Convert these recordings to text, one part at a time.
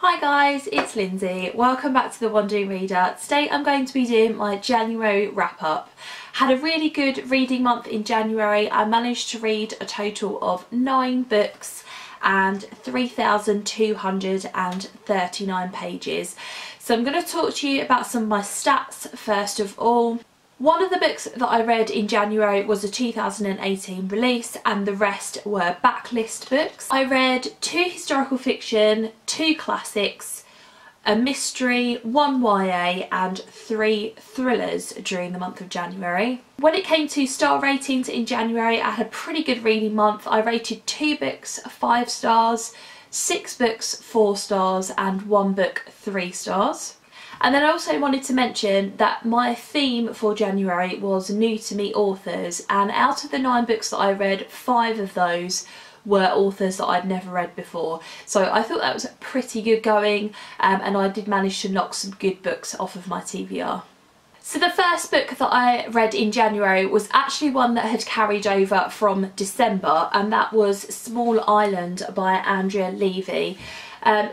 Hi guys, it's Lindsay. Welcome back to the Wandering Reader. Today I'm going to be doing my January wrap up. Had a really good reading month in January. I managed to read a total of 9 books and 3,239 pages. So I'm going to talk to you about some of my stats first of all. One of the books that I read in January was a 2018 release and the rest were backlist books. I read 2 historical fiction, 2 classics, a mystery, 1 YA and 3 thrillers during the month of January. When it came to star ratings in January, I had a pretty good reading month. I rated 2 books 5 stars, 6 books 4 stars and 1 book 3 stars. And then I also wanted to mention that my theme for January was new to me authors, and out of the 9 books that I read, 5 of those were authors that I'd never read before. So I thought that was pretty good going, and I did manage to knock some good books off of my TBR. So the first book that I read in January was actually one that had carried over from December, and that was Small Island by Andrea Levy.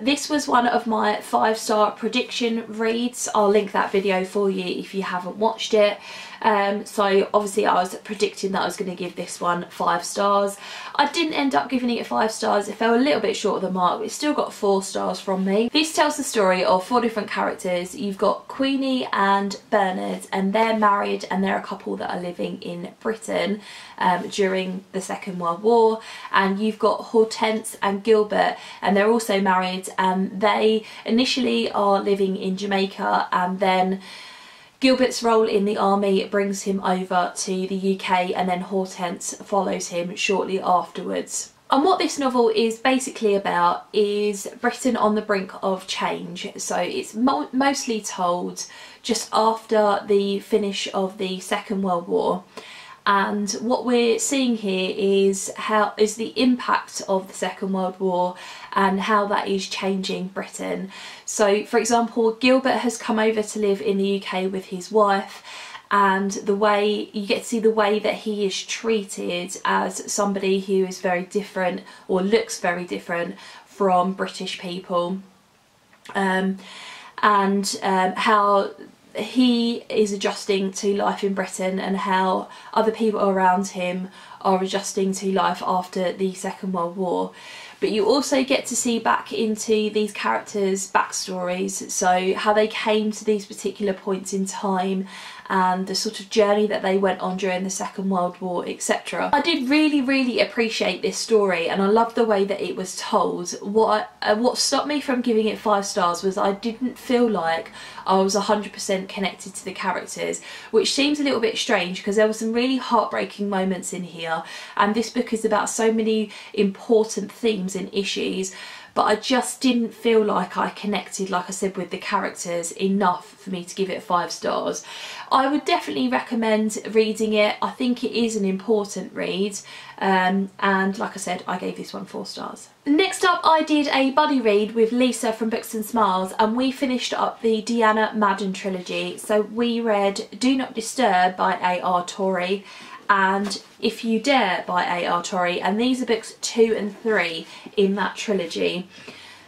This was one of my 5-star prediction reads. I'll link that video for you if you haven't watched it. So obviously I was predicting that I was going to give this one 5 stars. I didn't end up giving it 5 stars. It fell a little bit short of the mark, but it still got 4 stars from me. This tells the story of 4 different characters. You've got Queenie and Bernard, and they're married and they're a couple that are living in Britain during the Second World War. And you've got Hortense and Gilbert, and they're also married, and they initially are living in Jamaica, and then Gilbert's role in the army brings him over to the UK, and then Hortense follows him shortly afterwards. And what this novel is basically about is Britain on the brink of change. So it's mostly told just after the finish of the Second World War. And what we're seeing here is the impact of the Second World War and how that is changing Britain. So for example, Gilbert has come over to live in the UK with his wife, and the way you get to see the way that he is treated as somebody who is very different, or looks very different from British people, and how he is adjusting to life in Britain, and how other people around him are adjusting to life after the Second World War. But you also get to see back into these characters' backstories, so how they came to these particular points in time and the sort of journey that they went on during the Second World War, etc. I did really appreciate this story, and I loved the way that it was told. What stopped me from giving it 5 stars was I didn't feel like I was 100% connected to the characters, which seems a little bit strange because there were some really heartbreaking moments in here, and this book is about so many important themes and issues, but I just didn't feel like I connected, like I said, with the characters enough for me to give it 5 stars. I would definitely recommend reading it. I think it is an important read, and like I said, I gave this one 4 stars. Next up, I did a buddy read with Lisa from Books and Smiles, and we finished up the Deanna Madden trilogy. So we read Do Not Disturb by A.R. Torrey and If You Dare by A.R. Torrey, and these are books 2 and 3 in that trilogy.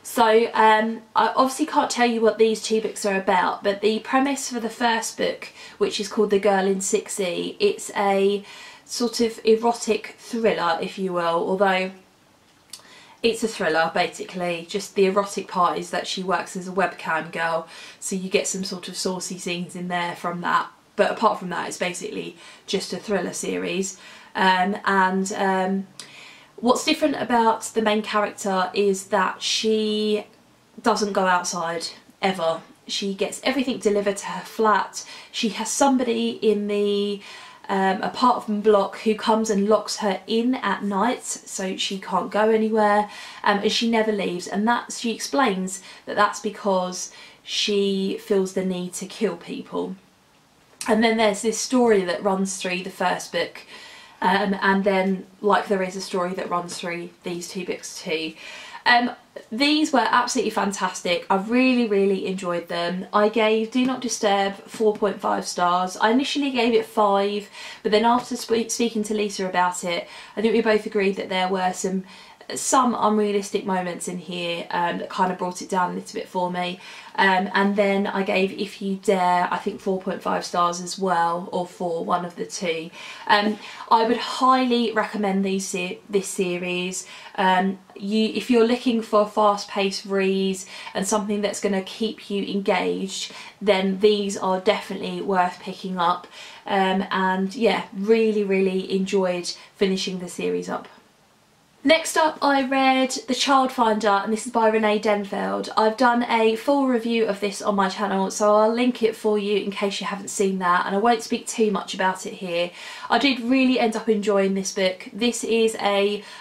So I obviously can't tell you what these 2 books are about, but the premise for the first book, which is called The Girl in 6E, it's a sort of erotic thriller, if you will, although it's a thriller basically. Just the erotic part is that she works as a webcam girl, so you get some sort of saucy scenes in there from that. But apart from that, it's basically just a thriller series. What's different about the main character is that she doesn't go outside ever. She gets everything delivered to her flat. She has somebody in the apartment block who comes and locks her in at night, so she can't go anywhere, and she never leaves. And she explains that that's because she feels the need to kill people. And then there's this story that runs through the first book, and then like there is a story that runs through these 2 books too. These were absolutely fantastic. I really enjoyed them. I gave Do Not Disturb 4.5 stars. I initially gave it 5, but then after speaking to Lisa about it, I think we both agreed that there were some some unrealistic moments in here that kind of brought it down a little bit for me. And then I gave If You Dare, I think 4.5 stars as well, or 4, one of the two. I would highly recommend this series. If you're looking for a fast-paced read and something that's going to keep you engaged, then these are definitely worth picking up. And yeah, really enjoyed finishing the series up. Next up, I read The Childfinder, and this is by Renee Denfeld. I've done a full review of this on my channel, so I'll link it for you in case you haven't seen that, and I won't speak too much about it here. I did really end up enjoying this book. This is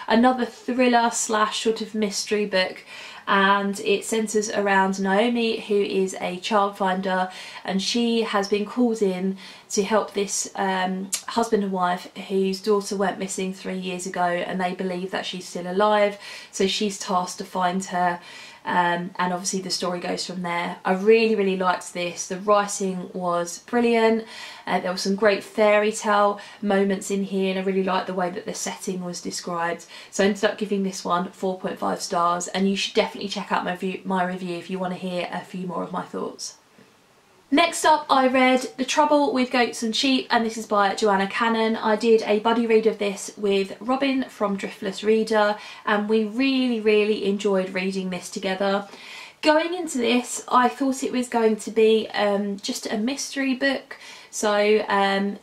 another thriller slash sort of mystery book, and it centres around Naomi, who is a childfinder, and she has been called in to help this husband and wife whose daughter went missing 3 years ago, and they believe that she's still alive, so she's tasked to find her. And obviously the story goes from there. I really liked this. The writing was brilliant. There were some great fairy tale moments in here, and I really liked the way that the setting was described. So I ended up giving this one 4.5 stars, and you should definitely check out my review if you want to hear a few more of my thoughts. Next up, I read The Trouble with Goats and Sheep, and this is by Joanna Cannon. I did a buddy read of this with Robin from Driftless Reader, and we really enjoyed reading this together. Going into this, I thought it was going to be just a mystery book. So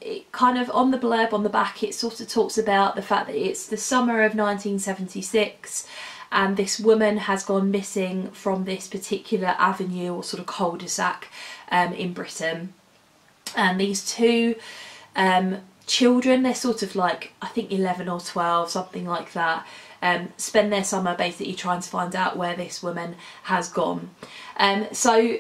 it kind of, on the blurb on the back, it sort of talks about the fact that it's the summer of 1976, and this woman has gone missing from this particular avenue or sort of cul-de-sac in Britain. And these two children, they're sort of like, I think 11 or 12, something like that, spend their summer basically trying to find out where this woman has gone. So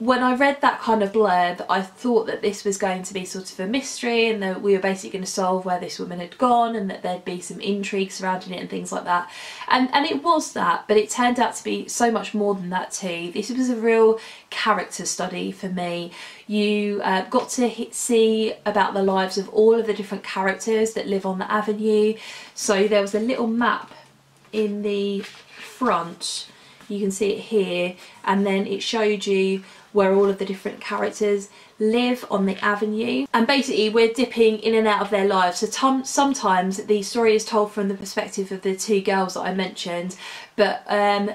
when I read that kind of blurb, I thought that this was going to be sort of a mystery, and that we were basically going to solve where this woman had gone, and that there'd be some intrigue surrounding it and things like that. And it was that, but it turned out to be so much more than that too. This was a real character study for me. You got to see about the lives of all of the different characters that live on the avenue. So there was a little map in the front, you can see it here, and then it showed you where all of the different characters live on the avenue, and basically we're dipping in and out of their lives. So sometimes the story is told from the perspective of the two girls that I mentioned, but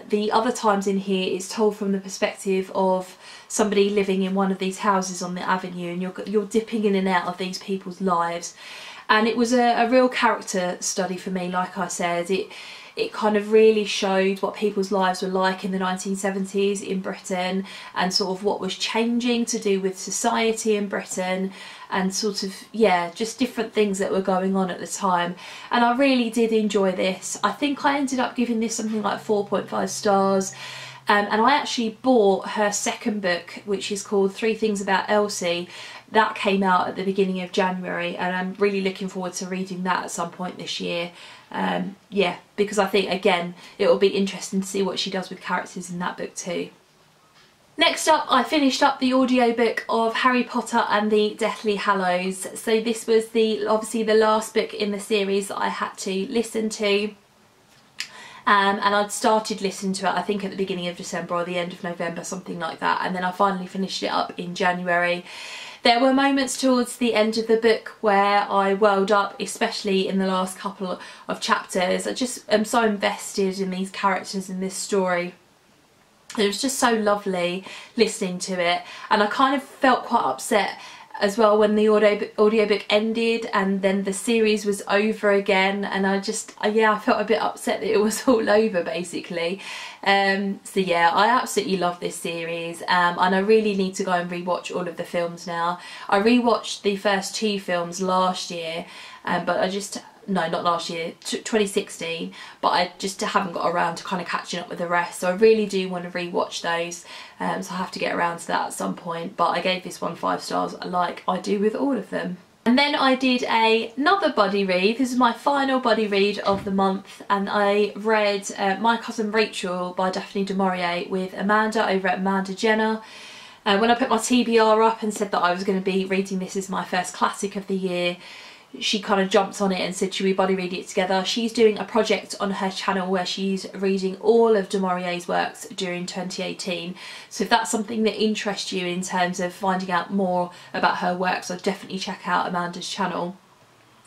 the other times in here it's told from the perspective of somebody living in one of these houses on the avenue, and you're dipping in and out of these people's lives. And it was a real character study for me. Like I said, it kind of really showed what people's lives were like in the 1970s in Britain, and sort of what was changing to do with society in Britain, and sort of, yeah, just different things that were going on at the time. And I really did enjoy this. I think I ended up giving this something like 4.5 stars. And I actually bought her second book, which is called 3 Things About Elsie. That came out at the beginning of January, and I'm really looking forward to reading that at some point this year. Yeah, because I think, again, it will be interesting to see what she does with characters in that book too. Next up, I finished up the audiobook of Harry Potter and the Deathly Hallows. So this was obviously the last book in the series that I had to listen to. And I'd started listening to it, I think at the beginning of December or the end of November, something like that, and then I finally finished it up in January. There were moments towards the end of the book where I welled up, especially in the last couple of chapters. I just am so invested in these characters in this story. It was just so lovely listening to it, and I kind of felt quite upset as well when the audiobook ended and then the series was over again, and I felt a bit upset that it was all over basically. So yeah, I absolutely love this series, and I really need to go and rewatch all of the films now. I rewatched the first 2 films last year, but no, not last year, 2016, but I just haven't got around to kind of catching up with the rest, so I really do want to rewatch those, so I have to get around to that at some point. But I gave this one 5 stars, like I do with all of them. And then I did another buddy read. This is my final buddy read of the month, and I read My Cousin Rachel by Daphne du Maurier with Amanda over at Amanda Jenner. When I put my TBR up and said that I was going to be reading this as my first classic of the year, she kind of jumped on it and said, should we buddy read it together? She's doing a project on her channel where she's reading all of du Maurier's works during 2018. So if that's something that interests you in terms of finding out more about her works, I'd definitely check out Amanda's channel.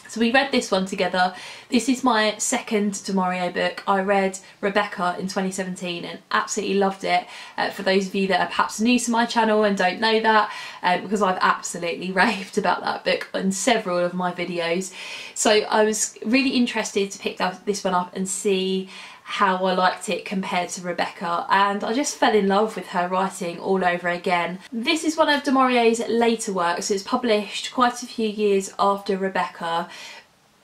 So we read this one together. This is my second du Maurier book. I read Rebecca in 2017 and absolutely loved it. For those of you that are perhaps new to my channel and don't know that, because I've absolutely raved about that book in several of my videos. So I was really interested to pick this one up and see how I liked it compared to Rebecca, and I just fell in love with her writing all over again. This is one of du Maurier's later works. It's published quite a few years after Rebecca,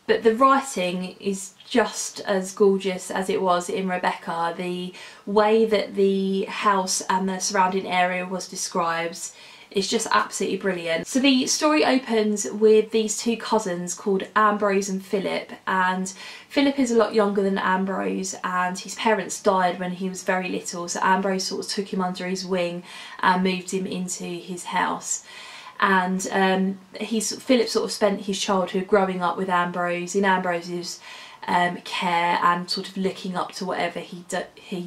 but the writing is just as gorgeous as it was in Rebecca. The way that the house and the surrounding area was described is just absolutely brilliant. So the story opens with these two cousins called Ambrose and Philip, and Philip is a lot younger than Ambrose, and his parents died when he was very little, so Ambrose sort of took him under his wing and moved him into his house. And Philip sort of spent his childhood growing up with Ambrose, in Ambrose's care and sort of looking up to whatever he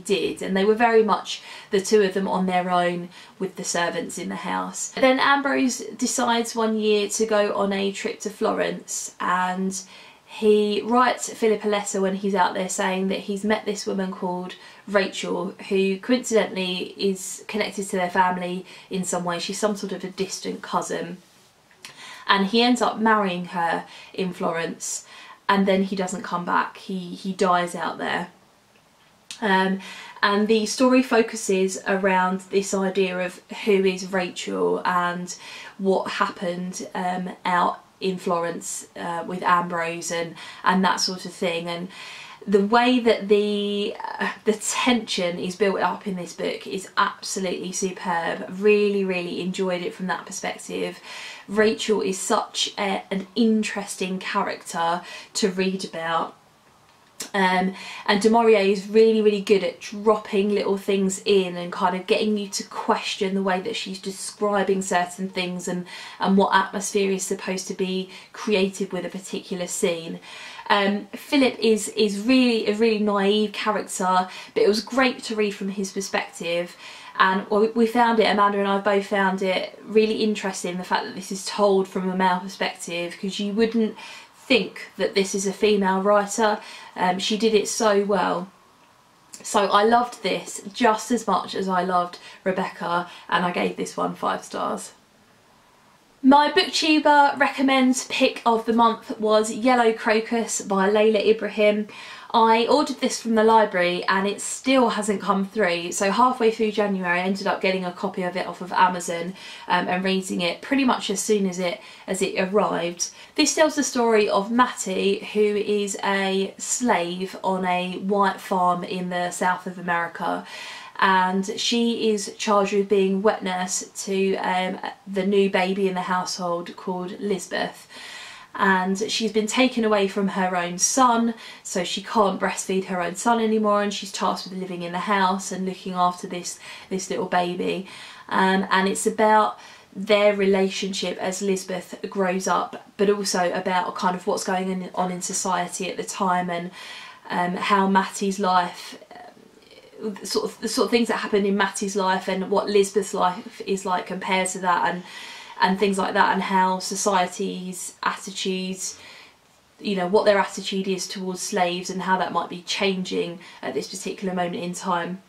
did, and they were very much the two of them on their own with the servants in the house. Then Ambrose decides one year to go on a trip to Florence, and he writes Philip a letter when he's out there saying that he's met this woman called Rachel, who coincidentally is connected to their family in some way. She's some sort of a distant cousin, and he ends up marrying her in Florence. And then he doesn't come back, he dies out there. And the story focuses around this idea of who is Rachel and what happened out in Florence with Ambrose and that sort of thing. And the way that the tension is built up in this book is absolutely superb. Really enjoyed it from that perspective. Rachel is such an interesting character to read about. And du Maurier is really good at dropping little things in and kind of getting you to question the way that she's describing certain things and what atmosphere is supposed to be created with a particular scene. Philip is really a really naive character, but it was great to read from his perspective. And we found it, Amanda and I both found it really interesting, the fact that this is told from a male perspective, because you wouldn't think that this is a female writer. She did it so well. So I loved this just as much as I loved Rebecca, and I gave this one 5 stars. My booktuber recommend pick of the month was Yellow Crocus by Layla Ibrahim. I ordered this from the library and it still hasn't come through, so halfway through January I ended up getting a copy of it off of Amazon and reading it pretty much as soon as it arrived. This tells the story of Mattie, who is a slave on a white farm in the south of America, and she is charged with being wet nurse to the new baby in the household called Lisbeth. And she's been taken away from her own son, so she can't breastfeed her own son anymore, and she's tasked with living in the house and looking after this little baby. And it's about their relationship as Lisbeth grows up, but also about kind of what's going on in society at the time, and how Mattie's life, the sort of things that happen in Mattie's life and what Lisbeth's life is like compared to that, and things like that, and how society's attitudes, you know, what their attitude is towards slaves and how that might be changing at this particular moment in time.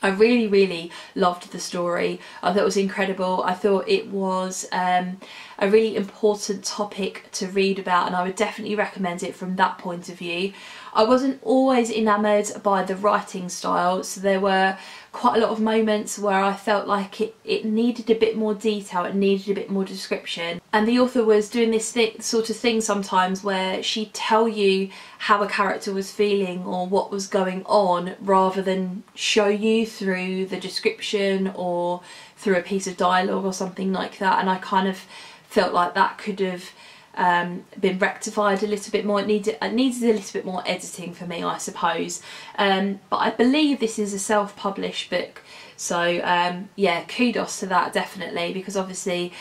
I really loved the story. I thought it was incredible. I thought it was a really important topic to read about, and I would definitely recommend it from that point of view. I wasn't always enamoured by the writing style, so there were quite a lot of moments where I felt like it needed a bit more detail, it needed a bit more description. And the author was doing this sort of thing sometimes where she'd tell you how a character was feeling or what was going on, rather than show you through the description or through a piece of dialogue or something like that. And I kind of felt like that could have been rectified a little bit more. It needed a little bit more editing for me, I suppose. But I believe this is a self-published book. So yeah, kudos to that, definitely, because obviously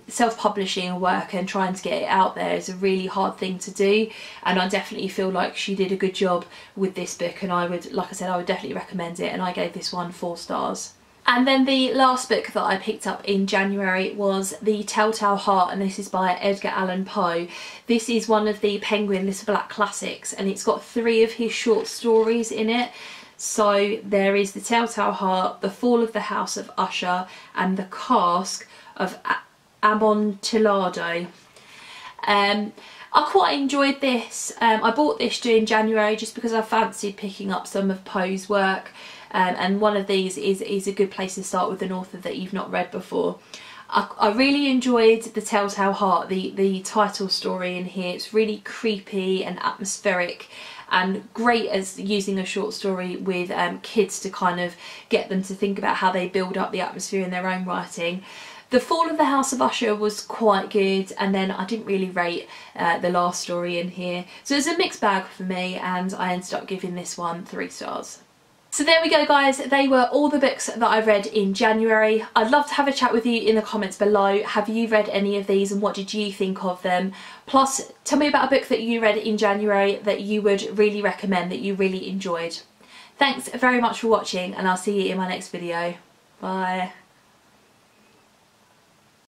self-publishing a work and trying to get it out there is a really hard thing to do, and I definitely feel like she did a good job with this book, and I would, like I said, I would definitely recommend it, and I gave this one 4 stars. And then the last book that I picked up in January was The Telltale Heart, and this is by Edgar Allan Poe. This is one of the Penguin Little Black Classics, and it's got 3 of his short stories in it. So there is The Telltale Heart, The Fall of the House of Usher, and The Cask of Amontillado. I quite enjoyed this. I bought this during January just because I fancied picking up some of Poe's work, and one of these is a good place to start with an author that you've not read before. I really enjoyed The Telltale Heart, the title story in here. It's really creepy and atmospheric, and great as using a short story with kids to kind of get them to think about how they build up the atmosphere in their own writing. The Fall of the House of Usher was quite good, and then I didn't really rate the last story in here. So it's a mixed bag for me, and I ended up giving this one 3 stars. So there we go, guys. They were all the books that I read in January. I'd love to have a chat with you in the comments below. Have you read any of these and what did you think of them? Plus, tell me about a book that you read in January that you would really recommend, that you really enjoyed. Thanks very much for watching, and I'll see you in my next video. Bye.